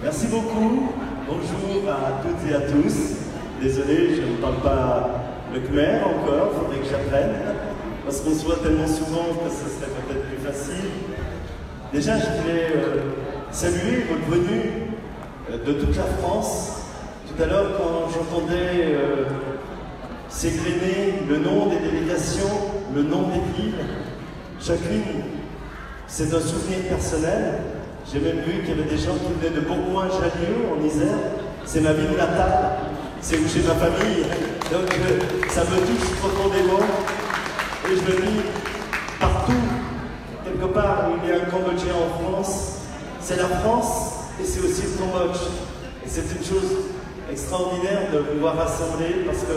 Merci beaucoup. Bonjour à toutes et à tous. Désolé, je ne parle pas le khmer encore, il faudrait que j'apprenne. Parce qu'on se voit tellement souvent que ce serait peut-être plus facile. Déjà, je voulais saluer votre venue de toute la France. Tout à l'heure, quand j'entendais s'égrener le nom des délégations, le nom des villes, chacune, c'est un souvenir personnel. J'ai même vu qu'il y avait des gens qui venaient de Bourgoin-Jallieu, en Isère. C'est ma ville natale, c'est où j'ai ma famille. Donc ça me touche profondément. Et je me dis, partout, quelque part où il y a un Cambodgien en France, c'est la France et c'est aussi le Cambodge. Et c'est une chose extraordinaire de vous voir rassembler parce que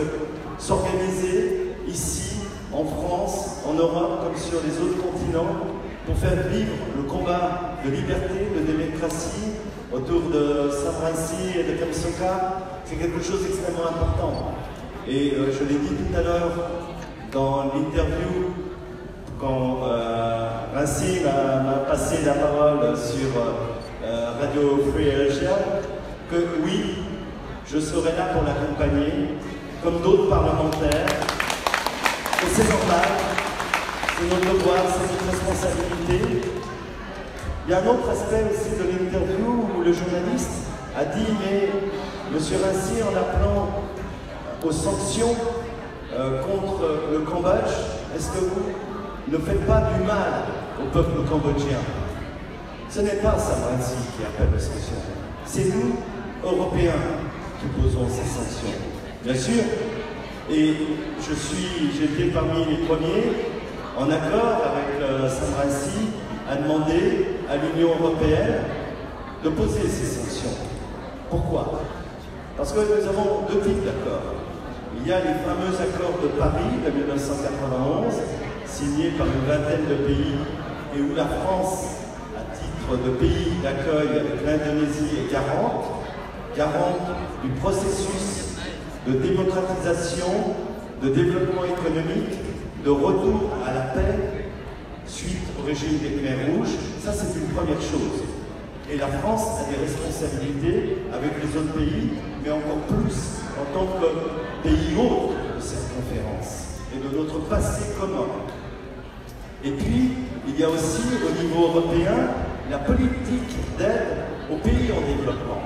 s'organiser ici, en France, en Europe, comme sur les autres continents, pour faire vivre le combat de liberté, de démocratie autour de Sam-Rainsy et de Kem Sokha, c'est quelque chose d'extrêmement important. Et je l'ai dit tout à l'heure dans l'interview, quand Rainsy m'a passé la parole sur Radio Free Asia, que oui, je serai là pour l'accompagner, comme d'autres parlementaires, et c'est normal. C'est notre devoir, c'est notre responsabilité. Il y a un autre aspect aussi de l'interview où le journaliste a dit, mais M. Rainsy, en appelant aux sanctions contre le Cambodge, est-ce que vous ne faites pas du mal au peuple cambodgien? Ce n'est pas Sam Rainsy qui appelle aux sanctions, c'est nous, Européens, qui posons ces sanctions. Bien sûr, et j'ai été parmi les premiers, en accord avec Sam Rainsy, a demandé à l'Union européenne de poser ces sanctions. Pourquoi? Parce que nous avons deux types d'accords. Il y a les fameux accords de Paris de 1991, signés par une vingtaine de pays, et où la France, à titre de pays d'accueil avec l'Indonésie, est garante du processus de démocratisation, de développement économique, de retour à la paix suite au régime des Khmers rouges. Ça, c'est une première chose. Et la France a des responsabilités avec les autres pays, mais encore plus en tant que pays hôte de cette conférence et de notre passé commun. Et puis, il y a aussi, au niveau européen, la politique d'aide aux pays en développement.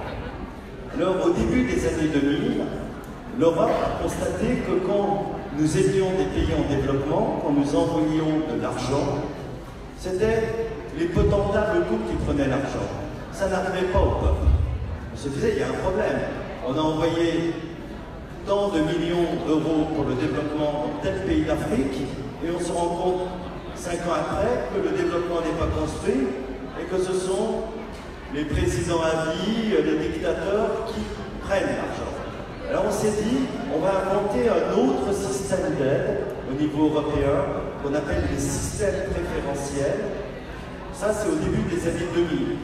Alors, au début des années 2000, l'Europe a constaté que quand nous aidions des pays en développement, quand nous envoyions de l'argent, c'était les potentats locaux qui prenaient l'argent. Ça n'arrivait pas au peuple. On se disait, il y a un problème. On a envoyé tant de millions d'euros pour le développement dans tel pays d'Afrique, et on se rend compte, 5 ans après, que le développement n'est pas construit, et que ce sont les présidents à vie, les dictateurs qui prennent l'argent. Alors on s'est dit, on va inventer un autre système d'aide au niveau européen qu'on appelle les systèmes préférentiels. Ça, c'est au début des années 2000.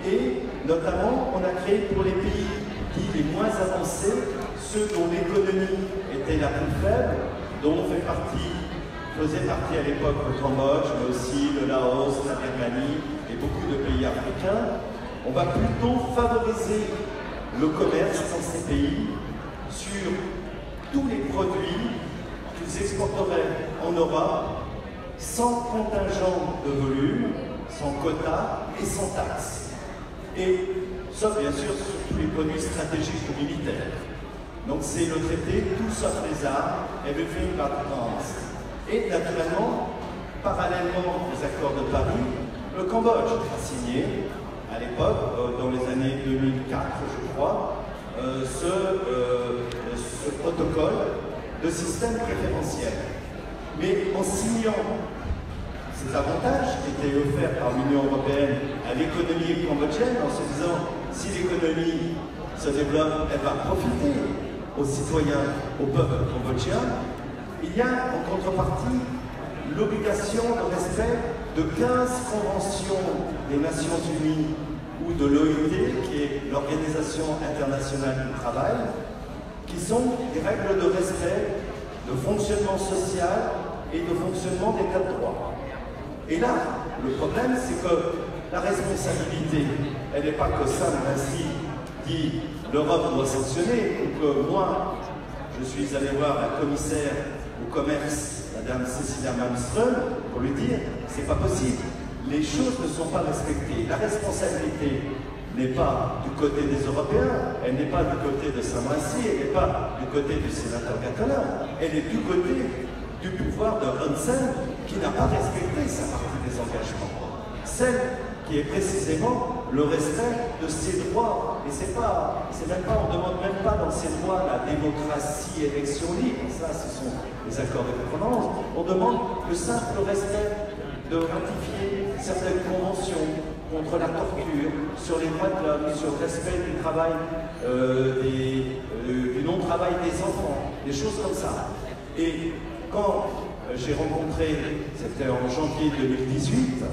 Et notamment, on a créé pour les pays dits les moins avancés, ceux dont l'économie était la plus faible, dont faisait partie à l'époque le Cambodge, mais aussi le Laos, la Birmanie et beaucoup de pays africains. On va plutôt favoriser le commerce dans ces pays sur tous les produits qu'ils exporteraient en Europe sans contingent de volume, sans quota et sans taxes. Et ça, bien sûr, sur tous les produits stratégiques ou militaires. Donc c'est le traité Tout sauf les armes, Everything but Arms. Et naturellement, parallèlement aux accords de Paris, le Cambodge a signé, à l'époque, dans les années 2004, je crois, ce protocole de système préférentiel. Mais en signant ces avantages qui étaient offerts par l'Union européenne à l'économie cambodgienne, en se disant, si l'économie se développe, elle va profiter aux citoyens, au peuple cambodgien, il y a en contrepartie l'obligation de respect de 15 conventions des Nations Unies ou de l'OIT, qui est l'Organisation internationale du travail, qui sont des règles de respect, de fonctionnement social et de fonctionnement d'état de droit. Et là, le problème, c'est que la responsabilité elle n'est pas que simple ainsi dit l'Europe doit sanctionner, ou que moi, je suis allé voir la commissaire au commerce, Madame Cecilia Malmström, pour lui dire, c'est pas possible, les choses ne sont pas respectées, la responsabilité n'est pas du côté des Européens, elle n'est pas du côté de Saint-Massy, elle n'est pas du côté du sénateur catalan, elle est du côté du pouvoir de Hansen qui n'a pas respecté sa partie des engagements. Celle qui est précisément le respect de ses droits. Et c'est même pas, on ne demande même pas dans ces droits la démocratie, élection libre, ça ce sont les accords de dépendance. On demande le simple respect de ratifier certaines conventions contre la torture, sur les droits de l'homme, sur le respect du travail, du non-travail des enfants, des choses comme ça. Et quand j'ai rencontré, c'était en janvier 2018,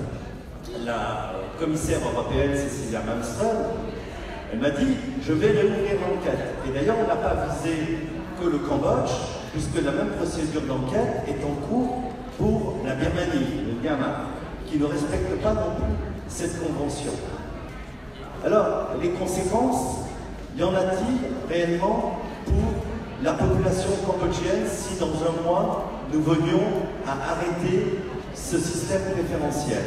la commissaire européenne Cecilia Malmström, elle m'a dit « je vais réouvrir l'enquête ». Et d'ailleurs, on n'a pas visé que le Cambodge, puisque la même procédure d'enquête est en cours pour la Birmanie, le Myanmar, qui ne respecte pas non plus cette convention. Alors, les conséquences, y en a-t-il réellement pour la population cambodgienne si dans un mois, nous venions à arrêter ce système préférentiel?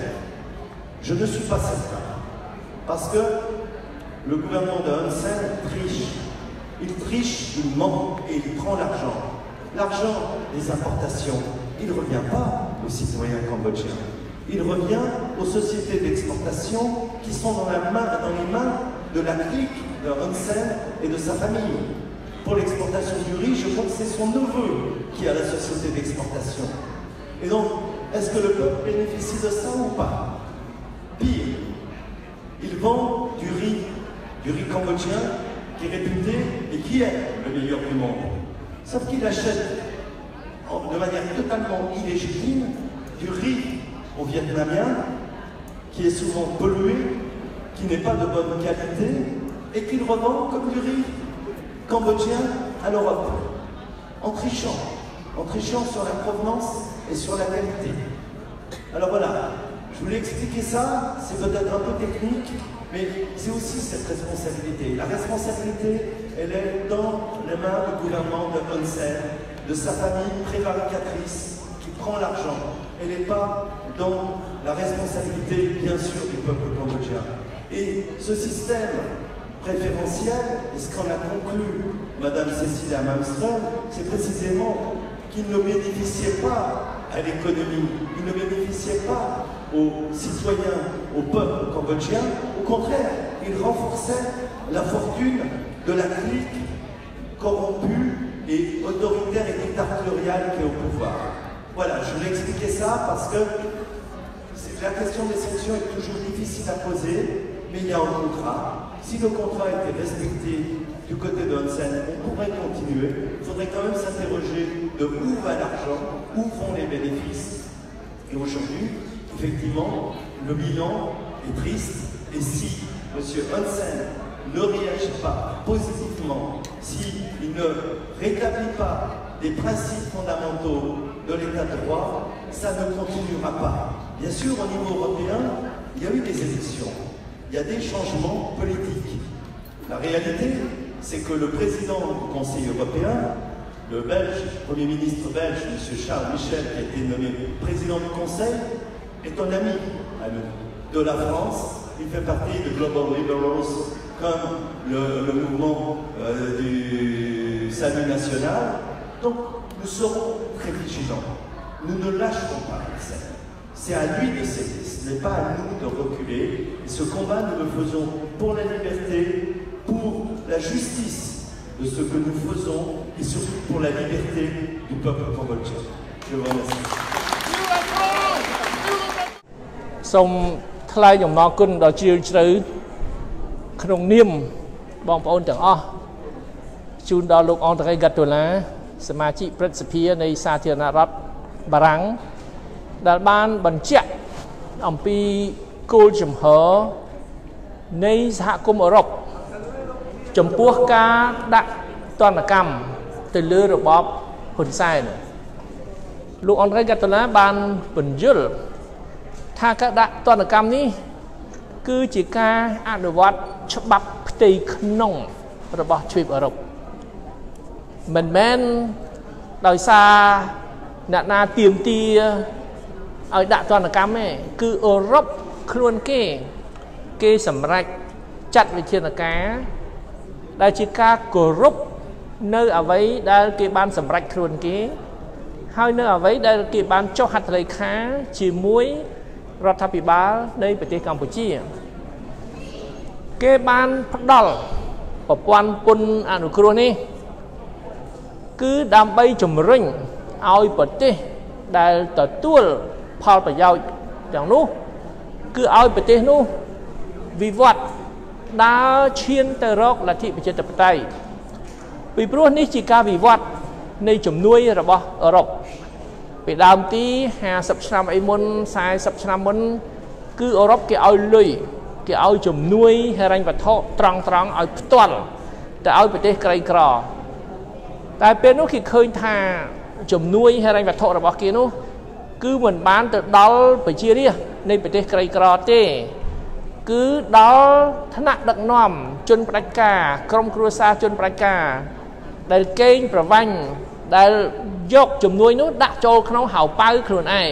Je ne suis pas certain, parce que le gouvernement de Hun Sen triche. Il triche, il ment et il prend l'argent. L'argent des importations, il ne revient pas aux citoyens cambodgiens. Il revient aux sociétés d'exportation qui sont dans les mains de la clique de Hun Sen et de sa famille. Pour l'exportation du riz, je crois que c'est son neveu qui a la société d'exportation. Et donc, est-ce que le peuple bénéficie de ça ou pas? Pire, il vend du riz cambodgien qui est réputé et qui est le meilleur du monde. Sauf qu'il achète de manière totalement illégitime du riz aux Vietnamiens qui est souvent pollué, qui n'est pas de bonne qualité et qu'il revend comme du riz cambodgien à l'Europe, en trichant sur la provenance et sur la qualité. Alors voilà, je voulais expliquer ça, c'est peut-être un peu technique, mais c'est aussi cette responsabilité. La responsabilité, elle est dans les mains du gouvernement de Hun Sen, de sa famille prévaricatrice qui prend l'argent. Elle n'est pas dans la responsabilité, bien sûr, du peuple cambodgien. Et ce système préférentiel, et ce qu'en a conclu Madame Cecilia Malmström, c'est précisément qu'il ne bénéficiait pas à l'économie, il ne bénéficiait pas aux citoyens, au peuple cambodgien. Au contraire, il renforçait la fortune de la clique corrompue et autoritaire et dictatoriale qui est au pouvoir. Voilà, je voulais expliquer ça parce que la question des sanctions est toujours difficile à poser, mais il y a un contrat. Si le contrat était respecté du côté de Hun Sen, on pourrait continuer. Il faudrait quand même s'interroger de où va l'argent, où vont les bénéfices. Et aujourd'hui, effectivement, le bilan est triste. Et si M. Hun Sen ne réagit pas positivement, s'il ne rétablit pas des principes fondamentaux de l'état de droit, ça ne continuera pas. Bien sûr, au niveau européen, il y a eu des élections. Il y a des changements politiques. La réalité, c'est que le président du Conseil européen, le Premier ministre belge, M. Charles Michel, qui a été nommé président du Conseil, est un ami à nous, de la France. Il fait partie de Global Liberals, comme le mouvement du salut national. Donc, nous serons très vigilants. Nous ne lâcherons pas Hansen. C'est à lui de céder, ce n'est pas à nous de reculer. Et ce combat, nous le faisons pour la liberté, pour la justice de ce que nous faisons et surtout pour la liberté du peuple cambodgien. Je vous remercie. សូមថ្លែងអំណរគុណដល់ជ្រាលជ្រៅក្នុងនាមបងប្អូនទាំងអស់ជូនដល់លោកអង់ត្រីហ្កាតូឡាសមាជិកព្រឹទ្ធសភានៃសាធារណរដ្ឋបារាំងដែលបានបញ្ជាក់អំពីគោលជំហរនៃសហគមន៍អឺរ៉ុបចំពោះការដាក់ទណ្ឌកម្មទៅលើរបបហ៊ុនសែនលោកអង់ត្រីហ្កាតូឡាបានបញ្យល់ថាការដាក់ទណ្ឌកម្មនេះ គឺជាការអនុវត្តច្បាប់ផ្ទៃក្នុងរបស់ទ្វីបអឺរ៉ុបមិនមែនដោយសារអ្នកណាទាមទារឲ្យដាក់ទណ្ឌកម្មទេគឺអឺរ៉ុបខ្លួនគេសម្រេចចាត់វិធានការដែលជាការគោរពនៅអ្វីដែលគេបានសម្រេចខ្លួនគេហើយនៅអ្វីដែលគេបានចុះហត្ថលេខាជាមួយរដ្ឋាភិបាលនៃប្រទេសកម្ពុជាគេបានផ្ដល់ប្រព័ន្ធពន្ធអនុគ្រោះនេះគឺដើម្បីជំរុញឲ្យប្រទេសដែលទទួលផលប្រយោជន៍ទាំងនោះគឺឲ្យប្រទេសនោះវិវត្តដើរឈានទៅរកលទ្ធិប្រជាធិបតេយ្យពីព្រោះនេះជាការវិវត្តនៃជំនួយរបស់អឺរ៉ុបពីដើមទី50ឆ្នាំអីមុន40ឆ្នាំមុនគឺអឺរ៉ុបគេឲ្យលុយគេឲ្យជំនួយហិរញ្ញវត្ថុត្រង់ឲ្យផ្ទាល់ទៅឲ្យប្រទេសក្រីក្រតែពេលនោះគេឃើញថាជំនួយហិរញ្ញវត្ថុរបស់គេនោះគឺមិនបានទៅដល់ប្រជារាស្ត្រនៃប្រទេសក្រីក្រទេគឺដល់ថ្នាក់ដឹកនាំជនផ្ដាច់ការក្រុមគ្រួសារជនផ្ដាច់ការដែលកេងប្រវ័ញ្ចដែលយកជំនួយនោះដាក់ចូលក្នុងហៅប៉ៅខ្លួនឯង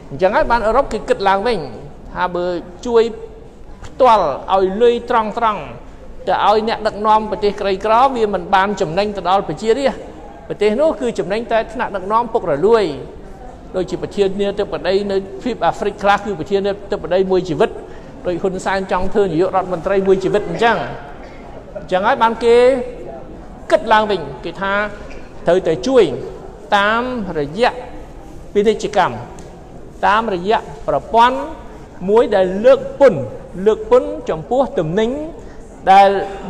អញ្ចឹងហើយបានអឺរ៉ុបគេគិតឡើងវិញថាបើជួយផ្ទាល់ឲ្យលុយត្រង់ទៅឲ្យអ្នកដឹកនាំប្រទេសក្រីក្រវាមិនបានចំណេញទៅដល់ប្រជារាស្ត្រប្រទេសនោះគឺចំណេញតែថ្នាក់ដឹកនាំពុករលួយដូចជាប្រធានាធិបតីនៅទ្វីបអាហ្វ្រិកខ្លះគឺប្រធានាធិបតីមួយជីវិតដោយហ៊ុនសែនចង់ធ្វើនាយករដ្ឋមន្ត្រីមួយជីវិតអញ្ចឹងហើយបានគេគិតឡើងវិញគេថាត្រូវតែជួយតាមរយៈពាណិជ្ជកម្មតាមរយៈប្រព័ន្ធមួយដែលលើកពន្ធចំពោះទំនិញដែល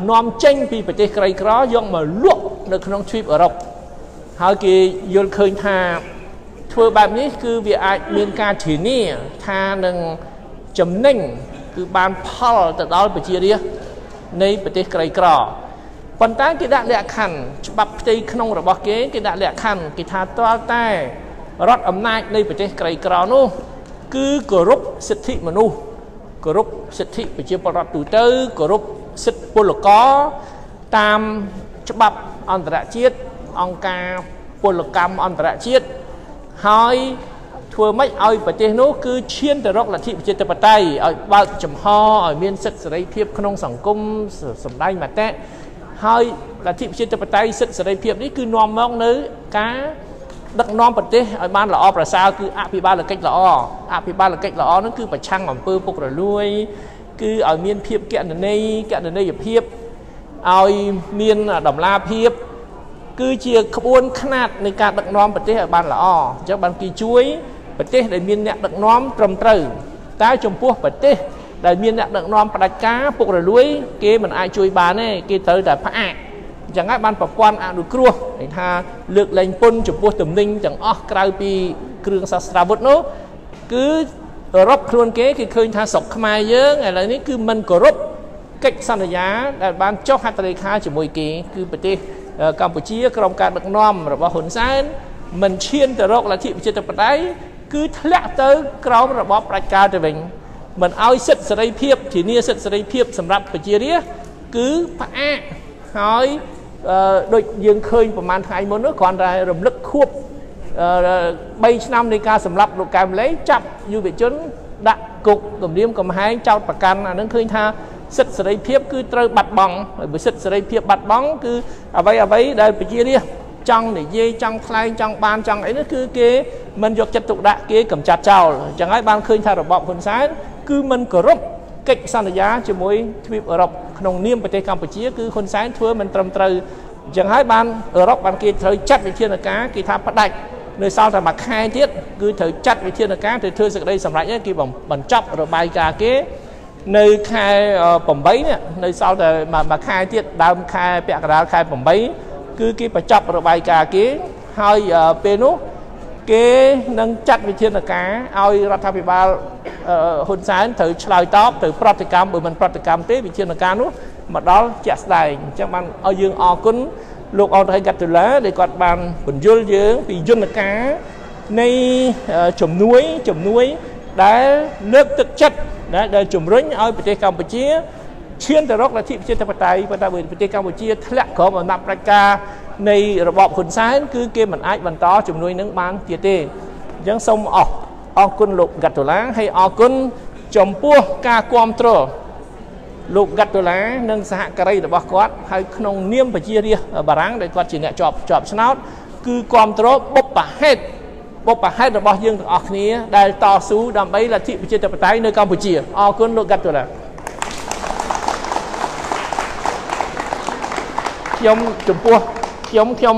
នាំចេញពីប្រទេសក្រីក្រយកមកលក់នៅក្នុងទ្វីបអឺរ៉ុបហើយគេយល់ឃើញថាធ្វើបែបនេះគឺវាអាចមានការធានាថានឹងចំណេញគឺបានផលទៅដល់ប្រជារាស្ត្រនៃប្រទេសក្រីក្រប៉ុន្តែគេដាក់លក្ខខណ្ឌច្បាប់ផ្ទៃក្នុងរបស់គេដាក់លក្ខខណ្ឌគេថាទាល់តែរដ្ឋអំណាចនៃប្រទេសក្រីក្រនោះគឺគោរពសិទ្ធិមនុស្សគោរពសិទ្ធិប្រជាពលរដ្ឋទូទៅគោរពសិទ្ធិពលករតាមច្បាប់អន្តរជាតិអង្គការពលកម្មអន្តរជាតិហើយធ្វើម៉េចឲ្យប្រទេសនោះគឺឈានទៅរកលទ្ធិប្រជាធិបតេយ្យឲ្យបើកចំហឲ្យមានសិទ្ធិសេរីភាពក្នុងសង្គមសម្ដែងមតិហើយលទ្ធិប្រជាធិបតេយ្យសិទ្ធិសេរីភាពនេះគឺនាំមកនៅការដឹកនាំប្រទេសឲ្យបានល្អប្រសើរគឺអភិបាលកិច្ចល្អនោះគឺប្រឆាំងអំពើពុករលួយគឺឲ្យមានភាពកណន័យភាពឲ្យមានតម្លាភាពគឺជាក្បួនខ្នាតនៃការដឹកនាំប្រទេសឲ្យបានល្អអញ្ចឹងបានគេជួយប្រទេសដែលមានអ្នកដឹកនាំត្រឹមត្រូវតែចំពោះប្រទេសដែលមានអ្នកដឹកនាំផ្ដាច់ការពុករលួយគេមិនអាចជួយបានទេគេត្រូវតែផ្អាកអញ្ចឹងហើយបានប្រព័ន្ធអនុគ្រោះគេថាលើកលែងពន្ធចំពោះទំនិញទាំងអស់ក្រៅពីគ្រឿងសាស្ត្រាវុធនោះគឺអឺរ៉ុបខ្លួនគេឃើញថាស្រុកខ្មែរយើងឥឡូវនេះគឺមិនគោរពកិច្ចសន្យាដែលបានចុះហត្ថលេខាជាមួយគេគឺប្រទេសកម្ពុជាក្រុមការដឹកនាំរបស់ហ៊ុនសែនមិនឈានទៅរកលទ្ធិប្រជាធិបតេយ្យគឺធ្លាក់ទៅក្រោមរបបផ្ដាច់ការទៅវិញមិនឲ្យសិទ្ធិសេរីភាពធានាសិទ្ធិសេរីភាពសម្រាប់ប្រជារាស្ត្រគឺផ្អាកហើយដូចយើងឃើញប្រហែលថ្ងៃមុននោះគ្រាន់តែរំលឹកខួប3ឆ្នាំនៃការសម្លាប់លោកកែវម្លេងចាប់យុវជនដាក់គុកគំរាមកំហែងចោទប្រកាន់អានឹងឃើញថាសិទ្ធិសេរីភាពគឺត្រូវបាត់បង់ហើយបើសិទ្ធិសេរីភាពបាត់បង់គឺអ្វីដែលប្រជារាស្ត្រចង់និយាយចង់ថ្លែងចង់បានចង់អីនោះគឺគេមិនយកចិត្តទុកដាក់គេកំចាត់ចោលអញ្ចឹងហើយបានឃើញថារបបហ៊ុនសែនគឺមិនគោរពកិច្ចសន្យាជាមួយទ្វីបអឺរ៉ុបក្នុងនាមប្រទេសកម្ពុជាគឺហ៊ុនសែនធ្វើមិនត្រឹមត្រូវអញ្ចឹងហើយបានអឺរ៉ុបបានគេត្រូវចាត់វិធានការគេថាផ្ដាច់នៅសល់តែមួយខែទៀតគឺត្រូវចាត់វិធានការទៅធ្វើសេចក្តីសម្រេចគេបញ្ចប់របាយការណ៍គេនៅខែ8នេះនៅសល់តែមួយខែទៀតដើមខែពាក់កណ្ដាលខែ8គឺគេបញ្ចប់របាយការណ៍គេហើយពេលនោះគេនឹងចាត់វិធានការឲ្យរដ្ឋាភិបាលហ៊ុនសែនត្រូវឆ្លើយតបទៅប្រតិកម្មបើមិនប្រតិកម្មទេវិធានការនោះមកដល់ជាក់ស្ដែងអញ្ចឹងបានឲ្យយើងអរគុណលោកអនថៃកាត់ទូឡាដែលគាត់បានបញ្យល់យើងពីយន្តការនៃជំនួយ ដែលលើកទឹកចិត្តដែលជំរុញឲ្យប្រទេសកម្ពុជាឈានទៅរកលទ្ធិប្រជាធិបតេយ្យប៉ុន្តែប្រទេសកម្ពុជាធ្លាក់ក្រោមអំណាចផ្ដាច់ការនៃរបបហ៊ុនសែនគឺគេមិនអាចបន្តជំនួយនឹងបានទៀតទេអញ្ចឹងសូមអរគុណលោកហ្គាត់ដូឡាហើយអរគុណចំពោះការគ្រប់គ្រងលោកហ្គាត់ដូឡានិងសហការីរបស់គាត់ហើយក្នុងនាមប្រជារាស្ត្របារាំងដែលគាត់ជាអ្នកជាប់ឆ្នោតគឺគ្រប់គ្រងបុព្វហេតុរបស់យើងទាំងអស់គ្នាដែលតស៊ូដើម្បីលទ្ធិប្រជាធិបតេយ្យនៅកម្ពុជាអរគុណលោកហ្គាត់ដូឡាខ្ញុំ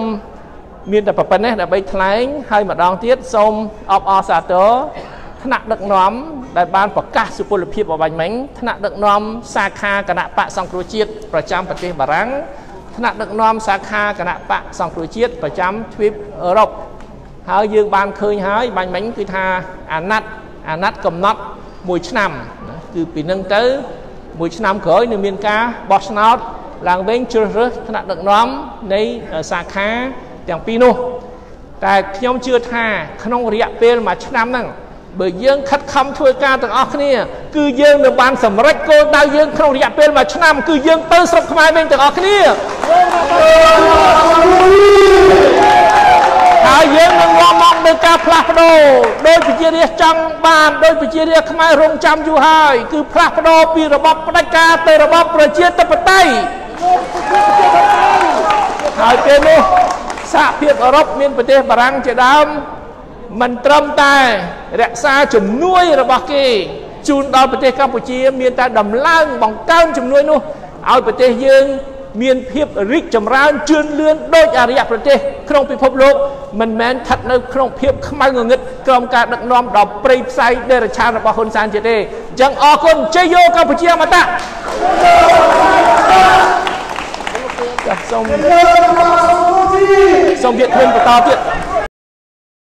មានតែប៉ុណ្ណេះដើម្បីថ្លែងហើយម្ដងទៀតសូមអបអរសាទរថ្នាក់ដឹកនាំដែលបានប្រកាសសុពលភាពអបាញ់មិញថ្នាក់ដឹកនាំសាខាគណៈបកសង្គ្រោះជាតិប្រចាំប្រទេសបារាំងថ្នាក់ដឹកនាំសាខាគណៈបកសង្គ្រោះជាតិប្រចាំទ្វីបអឺរ៉ុបហើយយើងបានឃើញហើយបាញ់មិញគឺថាអាណត្តិកំណត់1ឆ្នាំគឺពីនឹងទៅ1ឆ្នាំក្រោយនឹងមានការបោះឆ្នោតឡើងវិញជ្រើសរើសថ្នាក់ដឹកនាំនៃសាខាទាំងពីរនោះតែខ្ញុំជឿថាក្នុងរយៈពេល1ឆ្នាំហ្នឹងបើយើងខិតខំធ្វើការទាំងអស់គ្នាគឺយើងនឹងបានសម្រេចគោលដៅយើងក្នុងរយៈពេល1ឆ្នាំគឺយើងទៅស្រុកខ្មែរវិញទាំងអស់គ្នាហើយយើងនឹងនាំមកនូវការផ្លាស់ប្ដូរដោយប្រជារាស្ត្រចង់បានដោយប្រជារាស្ត្រខ្មែររងចាំយូរហើយគឺផ្លាស់ប្ដូរពីរបបផ្ដាច់ការទៅរបបប្រជាធិបតេយ្យហើយពេលនោះសហភាពអឺរ៉ុបមានប្រទេសបារាំងជាដើមមិនត្រឹមតែរក្សាជំនួយរបស់គេជូនដល់ប្រទេសកម្ពុជាមានតែដំឡើងបង្កើនជំនួយនោះឲ្យប្រទេសយើងមានភាពរីកចម្រើនជឿនលឿនដោយអរិយប្រទេសក្នុងពិភពលោកមិនមែនស្ថិតនៅក្នុងភាពខ្មៅងងឹតក្រោមការដឹកនាំដ៏ព្រៃផ្សៃដេរឆានរបស់ហ៊ុនសែនទៀតទេអញ្ចឹងអរគុណជ័យយោកម្ពុជាអមតៈសូមជម្រាបជូនបន្តទៀត